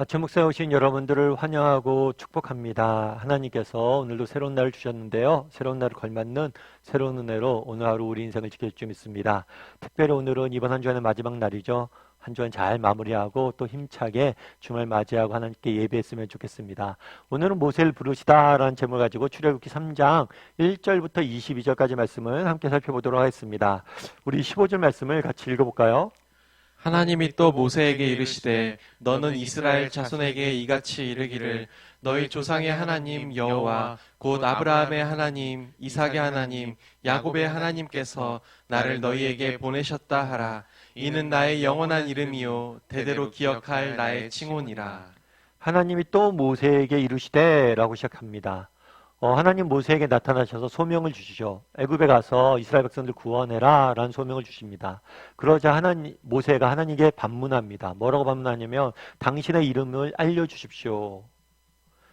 아침 목사에 오신 여러분들을 환영하고 축복합니다. 하나님께서 오늘도 새로운 날을 주셨는데요. 새로운 날을 걸맞는 새로운 은혜로 오늘 하루 우리 인생을 지킬 줄 믿습니다. 특별히 오늘은 이번 한 주간의 마지막 날이죠. 한 주간 잘 마무리하고 또 힘차게 주말 맞이하고 하나님께 예배했으면 좋겠습니다. 오늘은 모세를 부르시다라는 제목을 가지고 출애굽기 3장 1절부터 22절까지 말씀을 함께 살펴보도록 하겠습니다. 우리 15절 말씀을 같이 읽어볼까요? 하나님이 또 모세에게 이르시되 너는 이스라엘 자손에게 이같이 이르기를 너희 조상의 하나님 여호와 곧 아브라함의 하나님 이삭의 하나님 야곱의 하나님께서 나를 너희에게 보내셨다 하라. 이는 나의 영원한 이름이요 대대로 기억할 나의 칭호니라. 하나님이 또 모세에게 이르시되 라고 시작합니다. 하나님 모세에게 나타나셔서 소명을 주시죠. 애굽에 가서 이스라엘 백성들 구원해라 라는 소명을 주십니다. 그러자 모세가 하나님께 반문합니다. 뭐라고 반문하냐면 당신의 이름을 알려주십시오.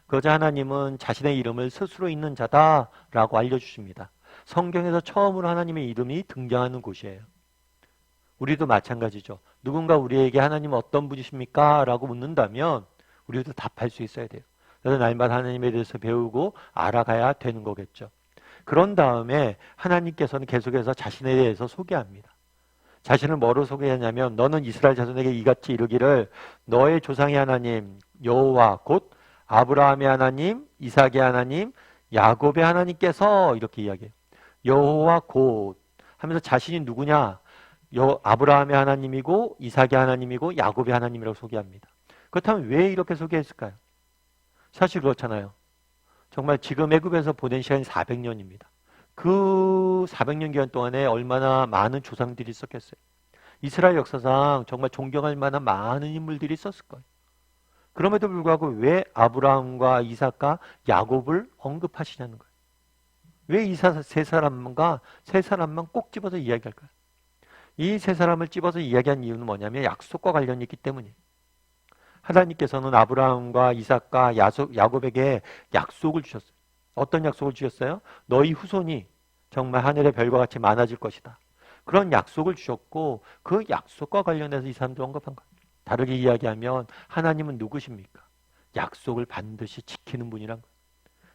그러자 하나님은 자신의 이름을 스스로 있는 자다 라고 알려주십니다. 성경에서 처음으로 하나님의 이름이 등장하는 곳이에요. 우리도 마찬가지죠. 누군가 우리에게 하나님은 어떤 분이십니까? 라고 묻는다면 우리도 답할 수 있어야 돼요. 그래서 날마다 하나님에 대해서 배우고 알아가야 되는 거겠죠. 그런 다음에 하나님께서는 계속해서 자신에 대해서 소개합니다. 자신을 뭐로 소개하냐면 너는 이스라엘 자손에게 이같이 이르기를 너의 조상의 하나님 여호와 곧 아브라함의 하나님 이삭의 하나님 야곱의 하나님께서 이렇게 이야기해요. 여호와 곧 하면서 자신이 누구냐? 아브라함의 하나님이고 이삭의 하나님이고 야곱의 하나님이라고 소개합니다. 그렇다면 왜 이렇게 소개했을까요? 사실 그렇잖아요. 정말 지금 애굽에서 보낸 시간이 400년입니다. 그 400년 기간 동안에 얼마나 많은 조상들이 있었겠어요. 이스라엘 역사상 정말 존경할 만한 많은 인물들이 있었을 거예요. 그럼에도 불구하고 왜 아브라함과 이삭과 야곱을 언급하시냐는 거예요. 왜 이 세 사람만 꼭 집어서 이야기할까요? 이 세 사람을 집어서 이야기한 이유는 뭐냐면 약속과 관련이 있기 때문이에요. 하나님께서는 아브라함과 이삭과 야곱에게 약속을 주셨어요. 어떤 약속을 주셨어요? 너희 후손이 정말 하늘의 별과 같이 많아질 것이다. 그런 약속을 주셨고 그 약속과 관련해서 이 사람들 언급한 거예요. 다르게 이야기하면 하나님은 누구십니까? 약속을 반드시 지키는 분이란 거예요.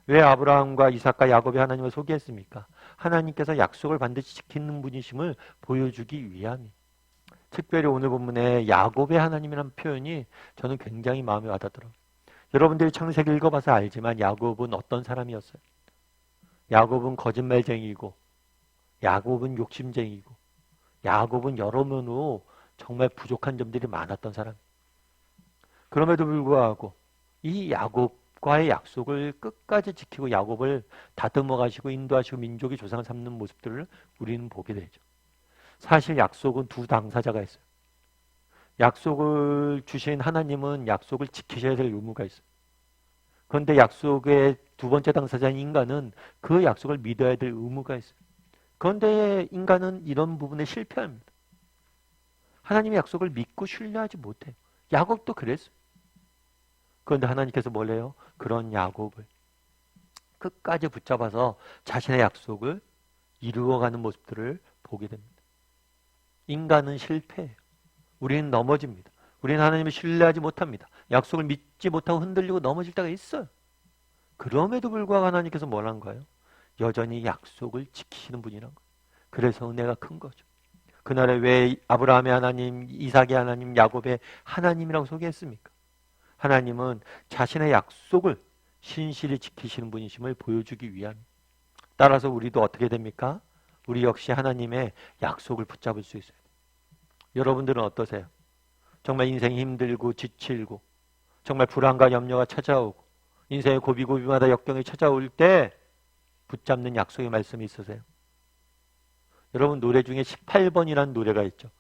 왜 아브라함과 이삭과 야곱의 하나님을 소개했습니까? 하나님께서 약속을 반드시 지키는 분이심을 보여주기 위함이에요. 특별히 오늘 본문에 야곱의 하나님이라는 표현이 저는 굉장히 마음에 와닿더라고요. 여러분들이 창세기 읽어봐서 알지만 야곱은 어떤 사람이었어요? 야곱은 거짓말쟁이고 야곱은 욕심쟁이고 야곱은 여러 면으로 정말 부족한 점들이 많았던 사람. 그럼에도 불구하고 이 야곱과의 약속을 끝까지 지키고 야곱을 다듬어 가시고 인도하시고 민족의 조상을 삼는 모습들을 우리는 보게 되죠. 사실 약속은 두 당사자가 있어요. 약속을 주신 하나님은 약속을 지키셔야 될 의무가 있어요. 그런데 약속의 두 번째 당사자인 인간은 그 약속을 믿어야 될 의무가 있어요. 그런데 인간은 이런 부분에 실패합니다. 하나님의 약속을 믿고 신뢰하지 못해요. 야곱도 그랬어요. 그런데 하나님께서 뭘 해요? 그런 야곱을 끝까지 붙잡아서 자신의 약속을 이루어가는 모습들을 보게 됩니다. 인간은 실패해요. 우리는 넘어집니다. 우리는 하나님을 신뢰하지 못합니다. 약속을 믿지 못하고 흔들리고 넘어질 때가 있어요. 그럼에도 불구하고 하나님께서 뭘 한 거예요? 여전히 약속을 지키시는 분이란 거예요. 그래서 은혜가 큰 거죠. 그날에 왜 아브라함의 하나님, 이삭의 하나님, 야곱의 하나님이라고 소개했습니까? 하나님은 자신의 약속을 신실히 지키시는 분이심을 보여주기 위함. 따라서 우리도 어떻게 됩니까? 우리 역시 하나님의 약속을 붙잡을 수 있어요. 여러분들은 어떠세요? 정말 인생이 힘들고 지치고 정말 불안과 염려가 찾아오고 인생의 고비고비마다 역경이 찾아올 때 붙잡는 약속의 말씀이 있으세요? 여러분 노래 중에 18번이라는 노래가 있죠.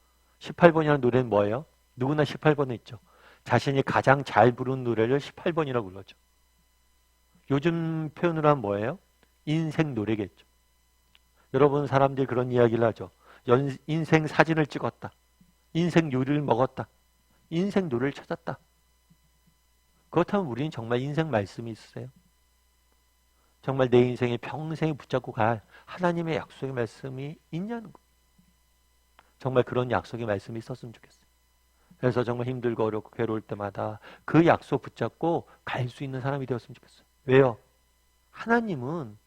18번이라는 노래는 뭐예요? 누구나 18번은 있죠. 자신이 가장 잘 부르는 노래를 18번이라고 불러죠. 요즘 표현으로 하면 뭐예요? 인생 노래겠죠. 여러분 사람들이 그런 이야기를 하죠. 인생 사진을 찍었다. 인생 요리를 먹었다. 인생 노래를 찾았다. 그렇다면 우리는 정말 인생 말씀이 있으세요? 정말 내 인생에 평생 붙잡고 갈 하나님의 약속의 말씀이 있냐는 거. 정말 그런 약속의 말씀이 있었으면 좋겠어요. 그래서 정말 힘들고 어렵고 괴로울 때마다 그 약속 붙잡고 갈 수 있는 사람이 되었으면 좋겠어요. 왜요? 하나님은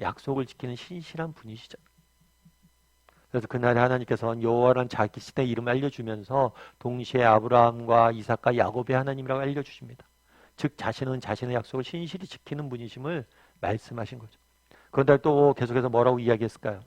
약속을 지키는 신실한 분이시잖아요. 그래서 그날에 하나님께서는 여호와라는 자기신의 이름을 알려주면서 동시에 아브라함과 이삭과 야곱의 하나님이라고 알려주십니다. 즉 자신은 자신의 약속을 신실히 지키는 분이심을 말씀하신 거죠. 그런데 또 계속해서 뭐라고 이야기했을까요?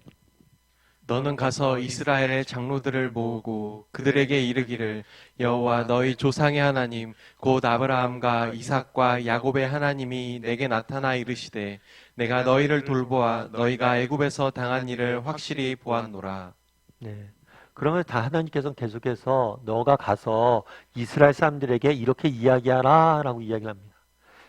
너는 가서 이스라엘의 장로들을 모으고 그들에게 이르기를 여호와 너희 조상의 하나님 곧 아브라함과 이삭과 야곱의 하나님이 내게 나타나 이르시되 내가 너희를 돌보아 너희가 애굽에서 당한 일을 확실히 보았노라. 네. 그러면 다 하나님께서는 계속해서 너가 가서 이스라엘 사람들에게 이렇게 이야기하라 라고 이야기를 합니다.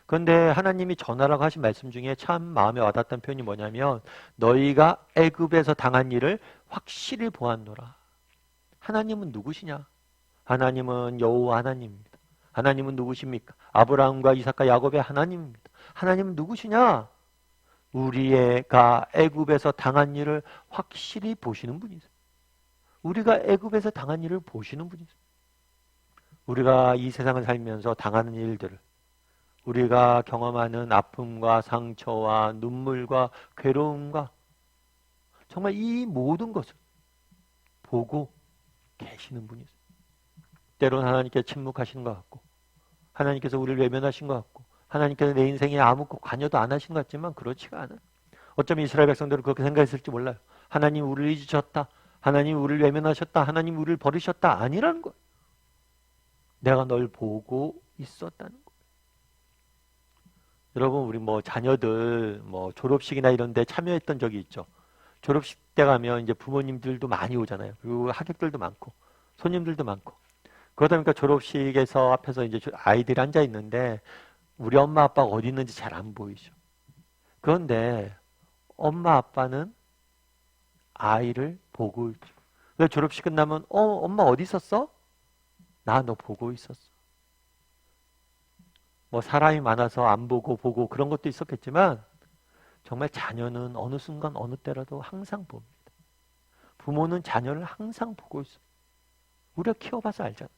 그런데 하나님이 전하라고 하신 말씀 중에 참 마음에 와닿았던 표현이 뭐냐면 너희가 애굽에서 당한 일을 확실히 보았노라. 하나님은 누구시냐? 하나님은 여호와 하나님입니다. 하나님은 누구십니까? 아브라함과 이삭과 야곱의 하나님입니다. 하나님은 누구시냐? 우리가 애굽에서 당한 일을 확실히 보시는 분이세요. 우리가 애굽에서 당한 일을 보시는 분이세요. 우리가 이 세상을 살면서 당하는 일들을 우리가 경험하는 아픔과 상처와 눈물과 괴로움과 정말 이 모든 것을 보고 계시는 분이세요. 때로는 하나님께서 침묵하시는 것 같고 하나님께서 우리를 외면하신 것 같고 하나님께서 내 인생에 아무 관여도 안 하신 것 같지만 그렇지가 않아요. 어쩌면 이스라엘 백성들은 그렇게 생각했을지 몰라요. 하나님 우리를 잊으셨다. 하나님 우리를 외면하셨다. 하나님 우리를 버리셨다. 아니라는 거예요. 내가 널 보고 있었다는 거예요. 여러분 우리 자녀들 졸업식이나 이런 데 참여했던 적이 있죠. 졸업식 때 가면 이제 부모님들도 많이 오잖아요. 그리고 하객들도 많고 손님들도 많고 그러다 보니까 졸업식에서 앞에서 이제 아이들이 앉아 있는데 우리 엄마 아빠가 어디 있는지 잘 안 보이죠. 그런데 엄마 아빠는 아이를 보고 있죠. 그래서 졸업식 끝나면 엄마 어디 있었어? 나 너 보고 있었어. 사람이 많아서 안 보고 그런 것도 있었겠지만 정말 자녀는 어느 순간 어느 때라도 항상 봅니다. 부모는 자녀를 항상 보고 있어요. 우리가 키워봐서 알잖아.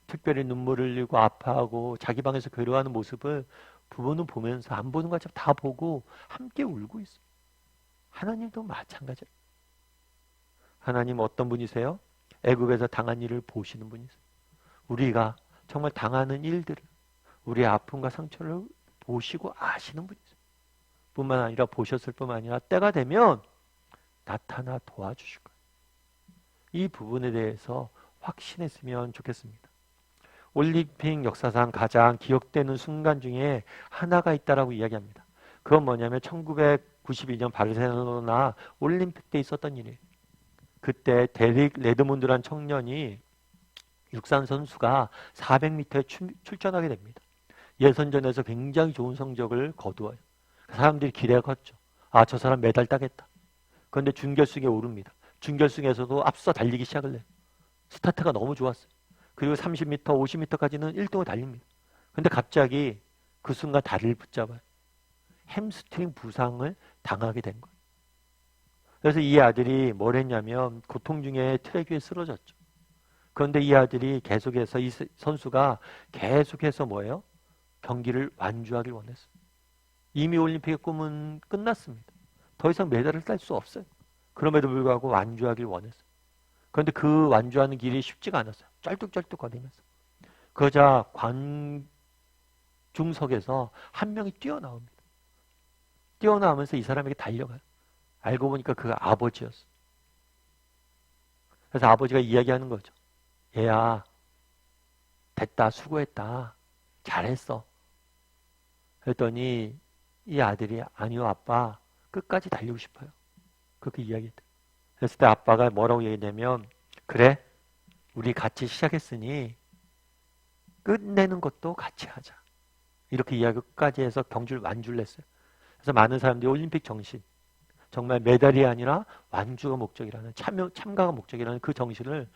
특별히 눈물을 흘리고 아파하고 자기 방에서 괴로워하는 모습을 부모는 보면서 안 보는 것처럼 다 보고 함께 울고 있어요. 하나님도 마찬가지예요. 하나님 어떤 분이세요? 애굽에서 당한 일을 보시는 분이세요. 우리가 정말 당하는 일들을 우리의 아픔과 상처를 보시고 아시는 분이세요. 뿐만 아니라 보셨을 뿐만 아니라 때가 되면 나타나 도와주실 거예요. 이 부분에 대해서 확신했으면 좋겠습니다. 올림픽 역사상 가장 기억되는 순간 중에 하나가 있다라고 이야기합니다. 그건 뭐냐면 1992년 바르셀로나 올림픽 때 있었던 일이에요. 그때 데릭 레드몬드라는 청년이 육상 선수가 400m에 출전하게 됩니다. 예선전에서 굉장히 좋은 성적을 거두어요. 사람들이 기대가 컸죠. 아, 저 사람 메달 따겠다. 그런데 준결승에 오릅니다. 준결승에서도 앞서 달리기 시작을 해요. 스타트가 너무 좋았어요. 그리고 30m, 50m까지는 1등을 달립니다. 근데 갑자기 그 순간 다리를 붙잡아요. 햄스트링 부상을 당하게 된 거예요. 그래서 이 아들이 뭘 했냐면 고통 중에 트랙 위에 쓰러졌죠. 그런데 이 아들이 계속해서 이 선수가 계속해서 뭐예요? 경기를 완주하길 원했어요. 이미 올림픽의 꿈은 끝났습니다. 더 이상 메달을 딸 수 없어요. 그럼에도 불구하고 완주하길 원했어요. 그런데 그 완주하는 길이 쉽지가 않았어요. 쩔뚝쩔뚝 거리면서. 그러자 관중석에서 한 명이 뛰어나옵니다. 뛰어나오면서 이 사람에게 달려가요. 알고 보니까 그가 아버지였어요. 그래서 아버지가 이야기하는 거죠. 얘야, 됐다, 수고했다, 잘했어. 그랬더니 이 아들이 아니요 아빠, 끝까지 달리고 싶어요. 그렇게 이야기했대요. 그랬을 때 아빠가 뭐라고 얘기했냐면 그래, 우리 같이 시작했으니 끝내는 것도 같이 하자. 이렇게 이야기까지 해서 경주를 완주를 했어요. 그래서 많은 사람들이 올림픽 정신, 정말 메달이 아니라 완주가 목적이라는 참가가 목적이라는 그 정신을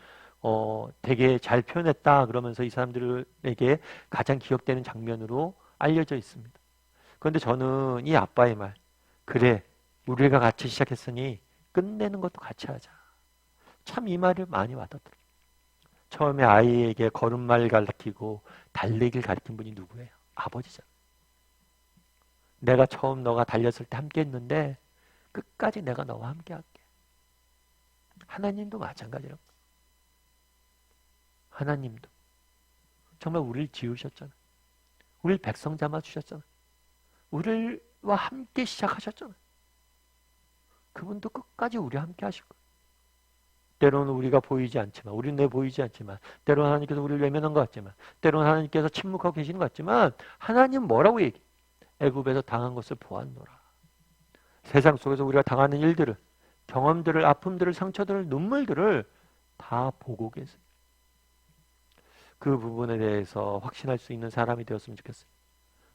되게 잘 표현했다 그러면서 이 사람들에게 가장 기억되는 장면으로 알려져 있습니다. 그런데 저는 이 아빠의 말, 그래 우리가 같이 시작했으니 끝내는 것도 같이 하자. 참 이 말이 많이 와닿더라고요. 처음에 아이에게 걸음마를 가르치고 달리기를 가르친 분이 누구예요? 아버지잖아. 내가 처음 너가 달렸을 때 함께 했는데 끝까지 내가 너와 함께 할게. 하나님도 마찬가지라고. 하나님도 정말 우리를 지으셨잖아. 우리를 백성 삼아 주셨잖아. 우리와 함께 시작하셨잖아. 그분도 끝까지 우리와 함께 하실 거예요. 때로는 우리가 보이지 않지만, 우리는 내 보이지 않지만, 때로는 하나님께서 우리를 외면한 것 같지만, 때로는 하나님께서 침묵하고 계시는 것 같지만, 하나님 뭐라고 얘기해? 애굽에서 당한 것을 보았노라. 세상 속에서 우리가 당하는 일들을, 경험들을, 아픔들을, 상처들을, 눈물들을 다 보고 계세요. 그 부분에 대해서 확신할 수 있는 사람이 되었으면 좋겠어요.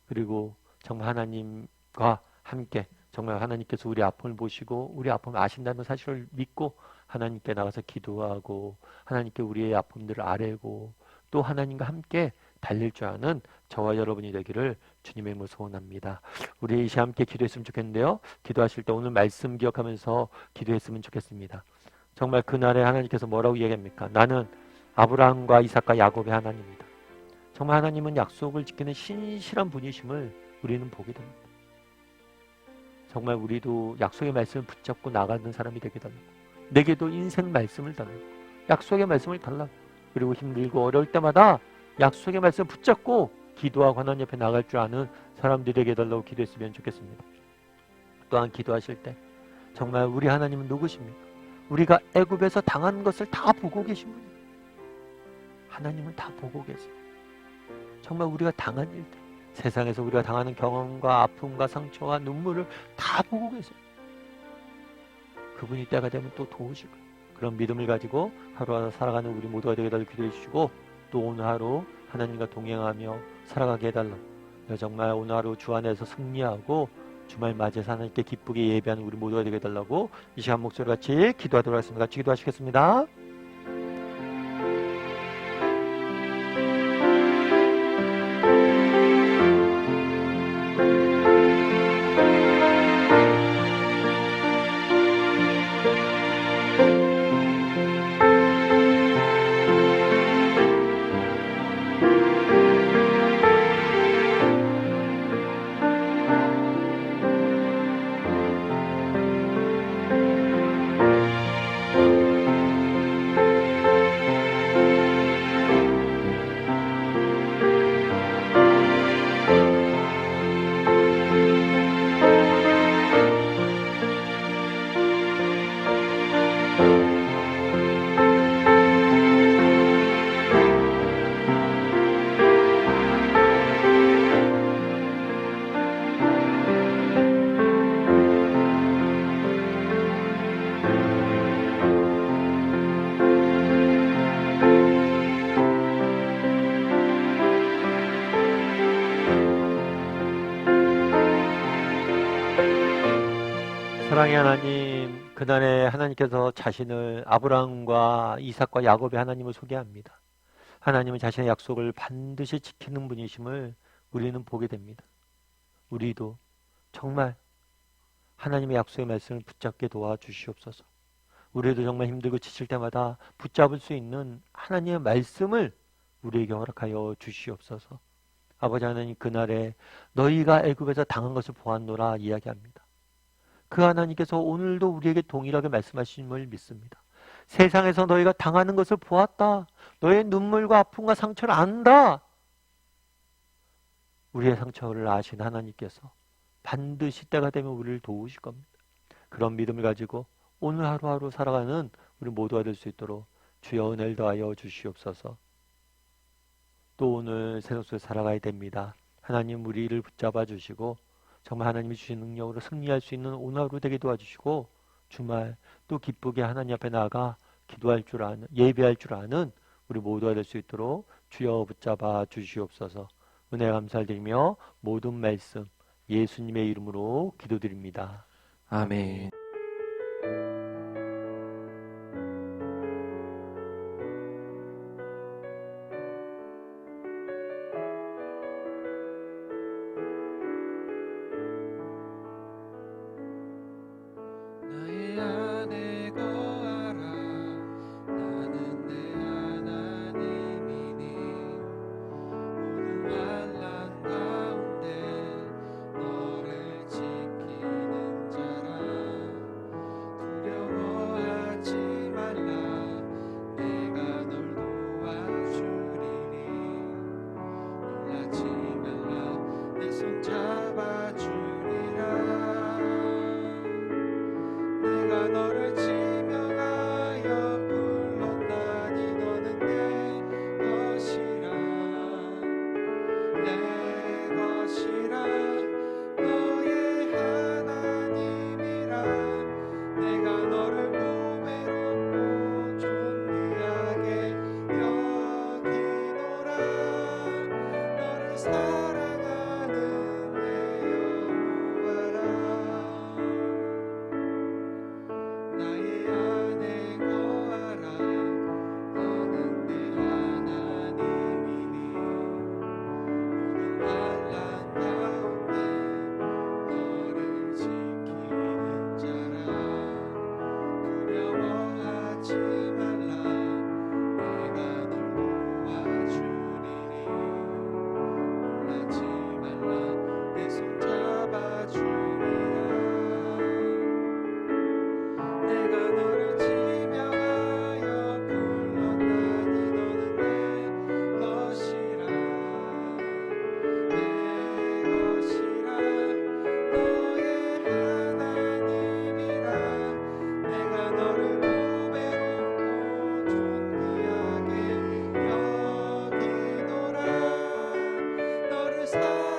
그리고 정말 하나님과 함께 정말 하나님께서 우리 아픔을 보시고 우리 아픔을 아신다는 사실을 믿고 하나님께 나가서 기도하고 하나님께 우리의 아픔들을 아뢰고 또 하나님과 함께 달릴 줄 아는 저와 여러분이 되기를 주님의 이름으로 소원합니다. 우리 이 시간 함께 기도했으면 좋겠는데요. 기도하실 때 오늘 말씀 기억하면서 기도했으면 좋겠습니다. 정말 그날에 하나님께서 뭐라고 얘기합니까? 나는 아브라함과 이삭과 야곱의 하나님이다. 정말 하나님은 약속을 지키는 신실한 분이심을 우리는 보게 됩니다. 정말 우리도 약속의 말씀을 붙잡고 나가는 사람이 되게 달라고. 내게도 인생 말씀을 달라고. 약속의 말씀을 달라고. 그리고 힘들고 어려울 때마다 약속의 말씀을 붙잡고 기도하고 하나님 옆에 나갈 줄 아는 사람들이 되게 달라고 기도했으면 좋겠습니다. 또한 기도하실 때 정말 우리 하나님은 누구십니까? 우리가 애굽에서 당한 것을 다 보고 계신 분이에요. 하나님은 다 보고 계세요. 정말 우리가 당한 일들, 세상에서 우리가 당하는 경험과 아픔과 상처와 눈물을 다 보고 계세요. 그분이 때가 되면 또 도우실 거예요. 그런 믿음을 가지고 하루하루 살아가는 우리 모두가 되게 달라고 기도해 주시고 또 오늘 하루 하나님과 동행하며 살아가게 해달라고. 정말 오늘 하루 주 안에서 승리하고 주말 맞이해서 하나님께 기쁘게 예배하는 우리 모두가 되게 해달라고 이 시간 목소리 같이 기도하도록 하겠습니다. 같이 기도하시겠습니다. 사랑의 하나님, 그날에 하나님께서 자신을 아브라함과 이삭과 야곱의 하나님을 소개합니다. 하나님은 자신의 약속을 반드시 지키는 분이심을 우리는 보게 됩니다. 우리도 정말 하나님의 약속의 말씀을 붙잡게 도와주시옵소서. 우리도 정말 힘들고 지칠 때마다 붙잡을 수 있는 하나님의 말씀을 우리에게 허락하여 주시옵소서. 아버지 하나님, 그날에 너희가 애굽에서 당한 것을 보았노라 이야기합니다. 그 하나님께서 오늘도 우리에게 동일하게 말씀하심을 믿습니다. 세상에서 너희가 당하는 것을 보았다. 너의 눈물과 아픔과 상처를 안다. 우리의 상처를 아신 하나님께서 반드시 때가 되면 우리를 도우실 겁니다. 그런 믿음을 가지고 오늘 하루하루 살아가는 우리 모두가 될 수 있도록 주여 은혜를 더하여 주시옵소서. 또 오늘 세상 속에 살아가야 됩니다. 하나님 우리를 붙잡아 주시고 정말 하나님이 주신 능력으로 승리할 수 있는 오늘 하루 되게 도와주시고 주말 또 기쁘게 하나님 앞에 나가 기도할 줄 아는, 예배할 줄 아는 우리 모두가 될 수 있도록 주여 붙잡아 주시옵소서. 은혜 감사드리며 모든 말씀 예수님의 이름으로 기도드립니다. 아멘. 나의 안에 거하라. 나는 내 하나님 하소서.